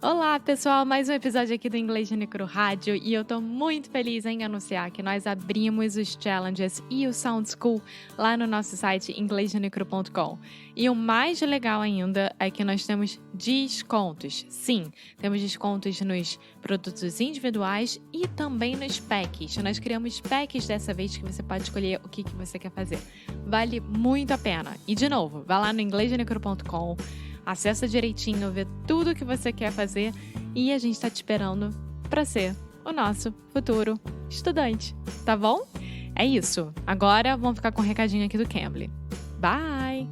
Olá, pessoal! Mais um episódio aqui do Inglês no Rádio e eu tô muito feliz em anunciar que nós abrimos os challenges e o Sound School lá no nosso site inglesnucro.com. E o mais legal ainda é que nós temos descontos. Sim, temos descontos nos produtos individuais e também nos packs. Nós criamos packs dessa vez que você pode escolher o que você quer fazer. Vale muito a pena. E de novo, vá lá no inglesnucro.com. Acessa direitinho, vê tudo o que você quer fazer e a gente está te esperando para ser o nosso futuro estudante, tá bom? É isso. Agora vamos ficar com um recadinho aqui do Cambly. Bye!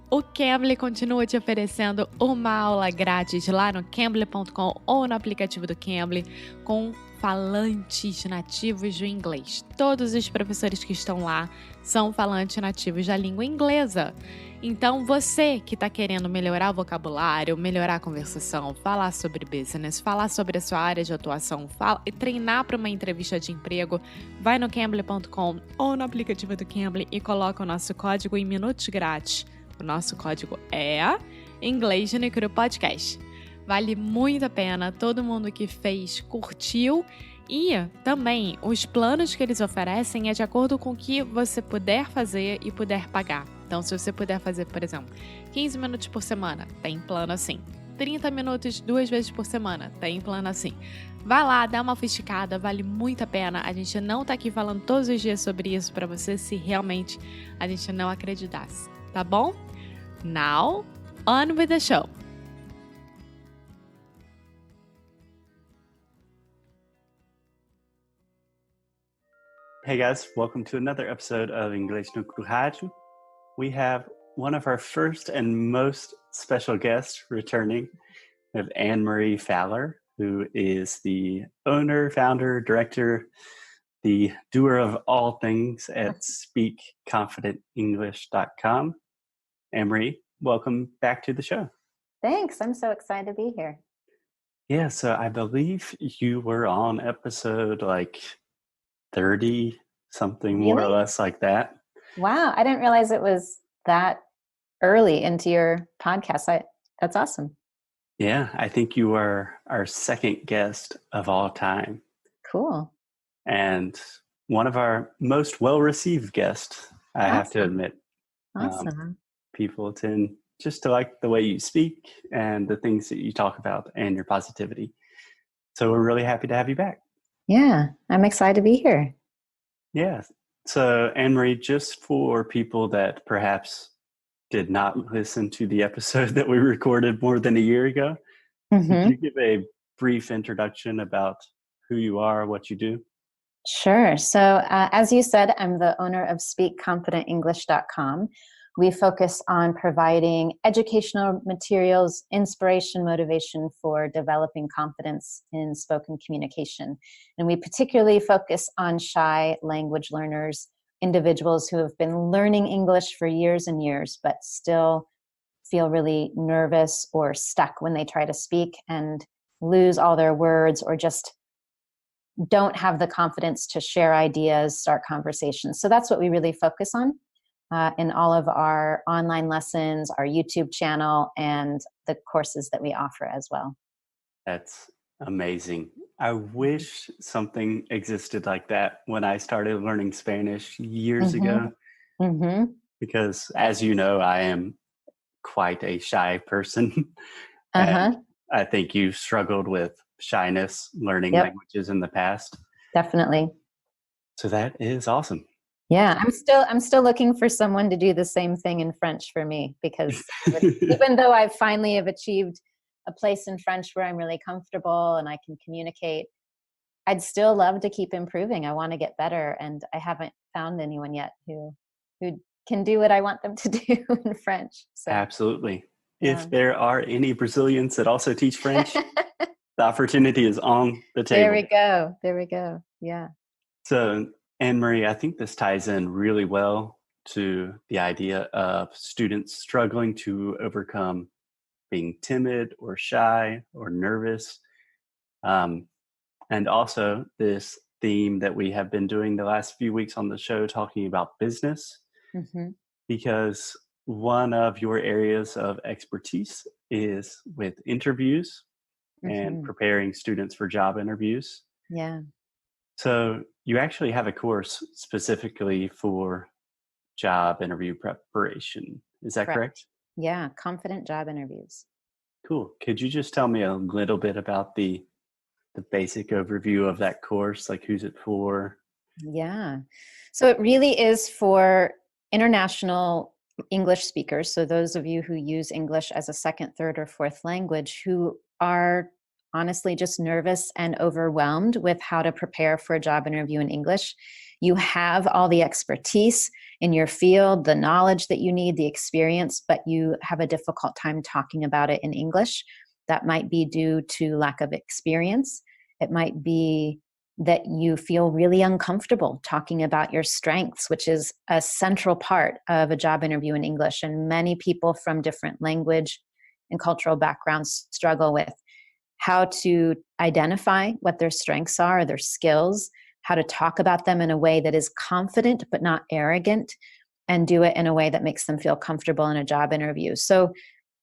O Cambly continua te oferecendo uma aula grátis lá no cambly.com ou no aplicativo do Cambly com falantes nativos do inglês. Todos os professores que estão lá são falantes nativos da língua inglesa. Então, você que está querendo melhorar o vocabulário, melhorar a conversação, falar sobre business, falar sobre a sua área de atuação, treinar para uma entrevista de emprego, vai no cambly.com ou no aplicativo do Cambly e coloca o nosso código em minutos grátis. O nosso código é Inglês no Cru Podcast. Vale muito a pena, todo mundo que fez curtiu e também os planos que eles oferecem é de acordo com o que você puder fazer e puder pagar. Então, se você puder fazer, por exemplo, 15 minutos por semana, tem plano assim. 30 minutos 2 vezes por semana, tem plano assim. Vai lá, dá uma fusticada, vale muito a pena. A gente não tá aqui falando todos os dias sobre isso para você se realmente a gente não acreditasse, tá bom? Now, on with the show. Hey guys, welcome to another episode of Inglês no Rádio. We have one of our first and most special guests returning. We have Anne-Marie Fowler, who is the owner, founder, director, the doer of all things at speakconfidentenglish.com. Anne-Marie, welcome back to the show. Thanks. I'm so excited to be here. Yeah, so I believe you were on episode like 30, something more or Really? less like that. Wow. I didn't realize it was that early into your podcast. That's awesome. Yeah, I think you are our second guest of all time. Cool. And one of our most well-received guests, I have to admit. Awesome. People tend just to like the way you speak and the things that you talk about and your positivity. So we're really happy to have you back. Yeah, I'm excited to be here. Yeah. So Anne-Marie, just for people that perhaps did not listen to the episode that we recorded more than a year ago, could you give a brief introduction about who you are, what you do? Sure. So as you said, I'm the owner of speakconfidentenglish.com. We focus on providing educational materials, inspiration, motivation for developing confidence in spoken communication. And we particularly focus on shy language learners, individuals who have been learning English for years and years, but still feel really nervous or stuck when they try to speak and lose all their words or just don't have the confidence to share ideas, start conversations. So that's what we really focus on in all of our online lessons, our YouTube channel, and the courses that we offer as well. That's amazing. I wish something existed like that when I started learning Spanish years ago. Because as you know, I am quite a shy person. And I think you've struggled with shyness learning languages in the past. Definitely. So that is awesome. Yeah, I'm still looking for someone to do the same thing in French for me, because even though I finally have achieved a place in French where I'm really comfortable and I can communicate, I'd still love to keep improving. I want to get better, and I haven't found anyone yet who can do what I want them to do in French. So, absolutely. Yeah. If there are any Brazilians that also teach French, the opportunity is on the table. There we go. Yeah. So, Anne-Marie, I think this ties in really well to the idea of students struggling to overcome being timid or shy or nervous. And also this theme that we have been doing the last few weeks on the show, talking about business, Mm-hmm. because one of your areas of expertise is with interviews and Mm-hmm. preparing students for job interviews. Yeah. So you actually have a course specifically for job interview preparation. Is that Correct. correct? Yeah. Confident job interviews. Cool. Could you just tell me a little bit about the basic overview of that course? Like, who's it for? Yeah. So it really is for international English speakers. So those of you who use English as a second, third, or fourth language who are honestly just nervous and overwhelmed with how to prepare for a job interview in English. You have all the expertise in your field, the knowledge that you need, the experience, but you have a difficult time talking about it in English. That might be due to lack of experience. It might be that you feel really uncomfortable talking about your strengths, which is a central part of a job interview in English. And many people from different language and cultural backgrounds struggle with how to identify what their strengths are, their skills, how to talk about them in a way that is confident but not arrogant, and do it in a way that makes them feel comfortable in a job interview. So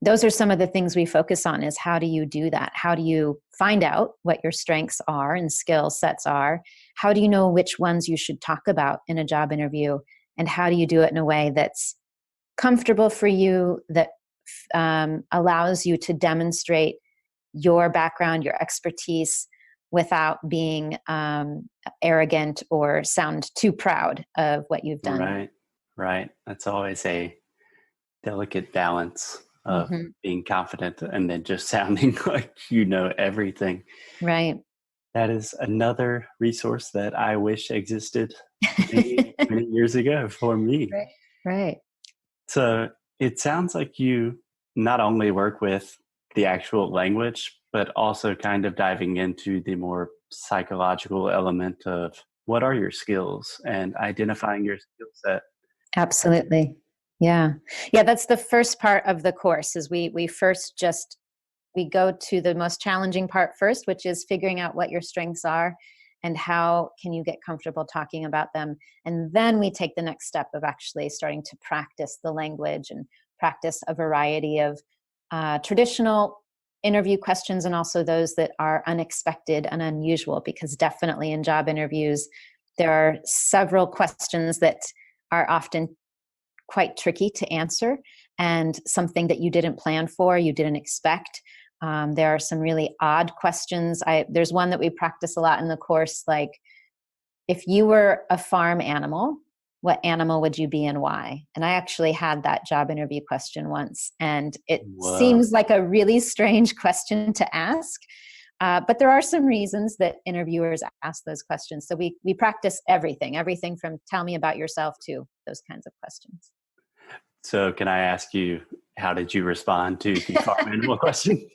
those are some of the things we focus on, is how do you do that? How do you find out what your strengths are and skill sets are? How do you know which ones you should talk about in a job interview? And how do you do it in a way that's comfortable for you, that allows you to demonstrate your background, your expertise, without being arrogant or sound too proud of what you've done? Right, right. That's always a delicate balance of Mm-hmm. being confident and then just sounding like you know everything. Right. That is another resource that I wish existed many, many years ago for me. Right. Right. So it sounds like you not only work with the actual language, but also kind of diving into the more psychological element of what are your skills and identifying your skill set. Absolutely. Yeah. Yeah, that's the first part of the course. Is we first just we go to the most challenging part first, which is figuring out what your strengths are and how can you get comfortable talking about them. And then we take the next step of actually starting to practice the language and practice a variety of traditional interview questions, and also those that are unexpected and unusual, because definitely in job interviews, there are several questions that are often quite tricky to answer, and something that you didn't plan for, you didn't expect. There are some really odd questions. There's one that we practice a lot in the course, like, if you were a farm animal, what animal would you be and why? And I actually had that job interview question once, and it Whoa. seems like a really strange question to ask. But there are some reasons that interviewers ask those questions. So we practice everything from tell me about yourself to those kinds of questions. So can I ask you, how did you respond to the farm animal question?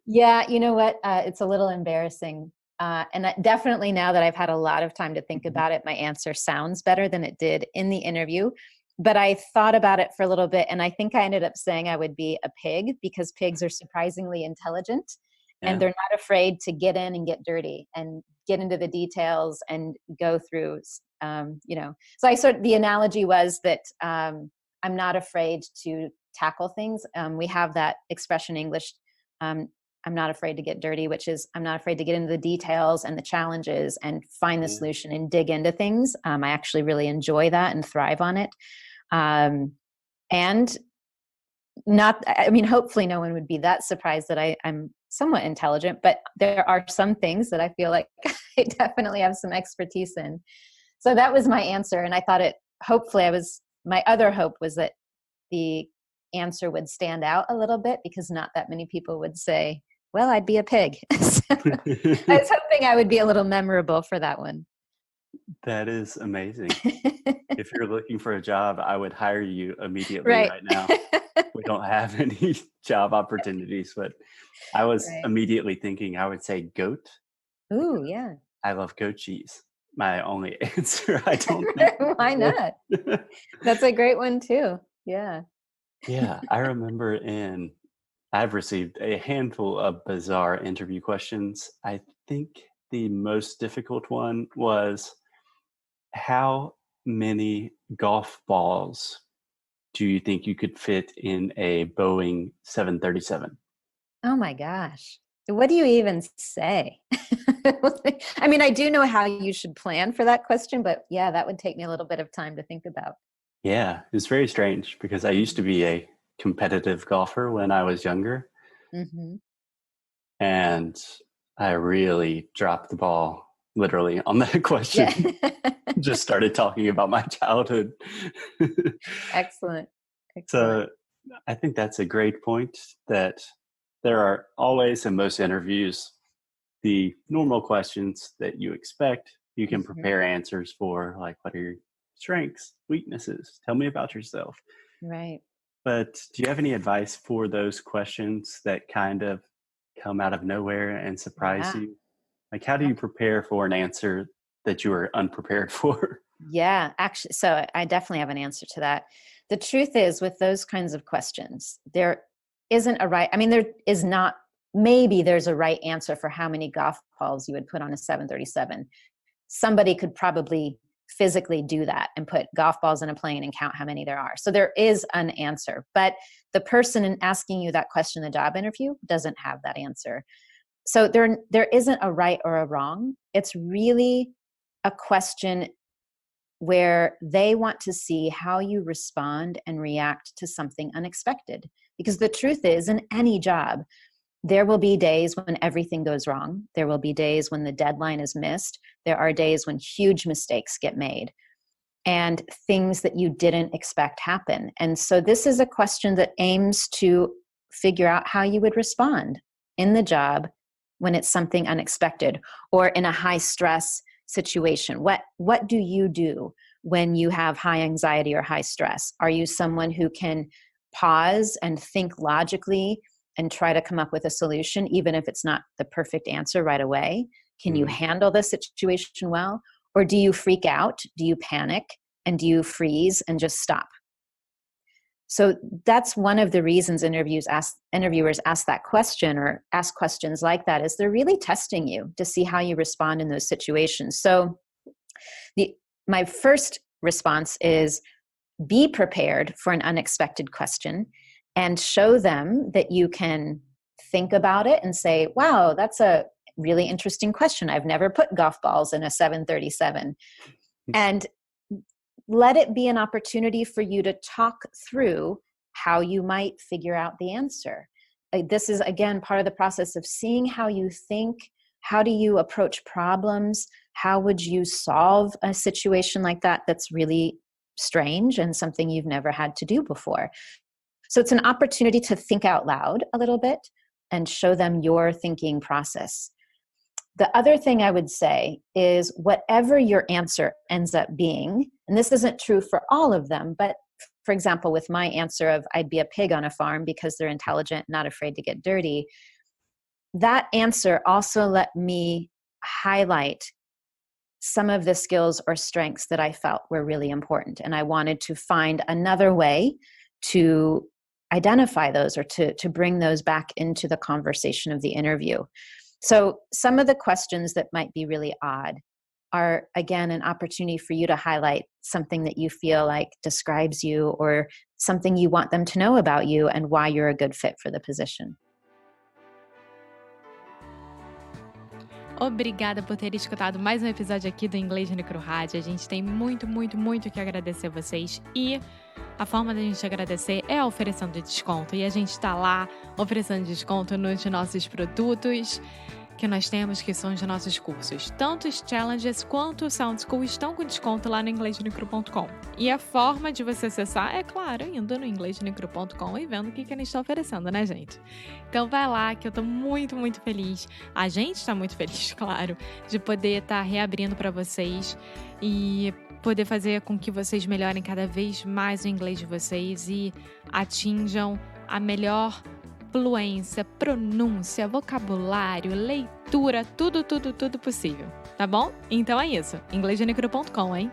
Yeah, you know what? It's a little embarrassing. Definitely now that I've had a lot of time to think about it, my answer sounds better than it did in the interview. But I thought about it for a little bit, and I think I ended up saying I would be a pig, because pigs are surprisingly intelligent, and Yeah. they're not afraid to get in and get dirty and get into the details and go through, So the analogy was that I'm not afraid to tackle things. We have that expression in English. Um, I'm not afraid to get dirty, which is I'm not afraid to get into the details and the challenges and find the Yeah. solution and dig into things. I actually really enjoy that and thrive on it. And hopefully no one would be that surprised that I'm somewhat intelligent, but there are some things that I feel like I definitely have some expertise in. So that was my answer. And I thought my other hope was that the answer would stand out a little bit, because not that many people would say, well, I'd be a pig. So I was hoping I would be a little memorable for that one. That is amazing. If you're looking for a job, I would hire you immediately Right. right now. We don't have any job opportunities, but I was Right. immediately thinking I would say goat. Ooh, yeah. I love goat cheese. My only answer. I don't think Why people not? would. That's a great one too. Yeah. Yeah, I remember I've received a handful of bizarre interview questions. I think the most difficult one was how many golf balls do you think you could fit in a Boeing 737? Oh my gosh. What do you even say? I mean, I do know how you should plan for that question, but yeah, that would take me a little bit of time to think about. Yeah, it's very strange because I used to be a competitive golfer when I was younger, Mm-hmm. and I really dropped the ball literally on that question. Yeah. Just started talking about my childhood. Excellent. So Excellent. I think that's a great point, that there are always, in most interviews, the normal questions that you expect. You can Mm-hmm. prepare answers for, like, what are your strengths, weaknesses? Tell me about yourself. Right. But do you have any advice for those questions that kind of come out of nowhere and surprise Yeah. you? Like, how do you prepare for an answer that you are unprepared for? Yeah, actually, so I definitely have an answer to that. The truth is, with those kinds of questions, there isn't a right, I mean, there is not, maybe there's a right answer for how many golf balls you would put on a 737. Somebody could probably physically do that and put golf balls in a plane and count how many there are. So there is an answer, but the person asking you that question in the job interview doesn't have that answer. So there isn't a right or a wrong. It's really a question where they want to see how you respond and react to something unexpected. Because the truth is, in any job, there will be days when everything goes wrong. There will be days when the deadline is missed. There are days when huge mistakes get made and things that you didn't expect happen. And so this is a question that aims to figure out how you would respond in the job when it's something unexpected or in a high stress situation. What do you do when you have high anxiety or high stress? Are you someone who can pause and think logically and try to come up with a solution, even if it's not the perfect answer right away? Can you handle the situation well? Or do you freak out? Do you panic? And do you freeze and just stop? So that's one of the reasons interviewers ask that question or ask questions like that, is they're really testing you to see how you respond in those situations. So my first response is, be prepared for an unexpected question and show them that you can think about it and say, wow, that's a really interesting question. I've never put golf balls in a 737. And let it be an opportunity for you to talk through how you might figure out the answer. This is, again, part of the process of seeing how you think. How do you approach problems? How would you solve a situation like that that's really strange and something you've never had to do before? So it's an opportunity to think out loud a little bit and show them your thinking process. The other thing I would say is, whatever your answer ends up being, and this isn't true for all of them, but for example, with my answer of I'd be a pig on a farm because they're intelligent, not afraid to get dirty, that answer also let me highlight some of the skills or strengths that I felt were really important. And I wanted to find another way to identify those or to bring those back into the conversation of the interview. So some of the questions that might be really odd are, again, an opportunity for you to highlight something that you feel like describes you or something you want them to know about you and why you're a good fit for the position. Obrigada por ter escutado mais um episódio aqui do Inglês no Micro Rádio. A gente tem muito que agradecer a vocês, e a forma da gente agradecer é oferecendo desconto. E a gente está lá oferecendo desconto nos nossos produtos que nós temos, que são os nossos cursos. Tanto os Challenges quanto o Sound School estão com desconto lá no inglêsnicro.com. E a forma de você acessar é, claro, indo no inglêsnicro.com e vendo o que eles estão oferecendo, né, gente? Então vai lá, que eu tô muito feliz. A gente está muito feliz, claro, de poder estar reabrindo para vocês e poder fazer com que vocês melhorem cada vez mais o inglês de vocês e atinjam a melhor fluência, pronúncia, vocabulário, leitura, tudo possível, tá bom? Então é isso, inglêsnicro.com, hein?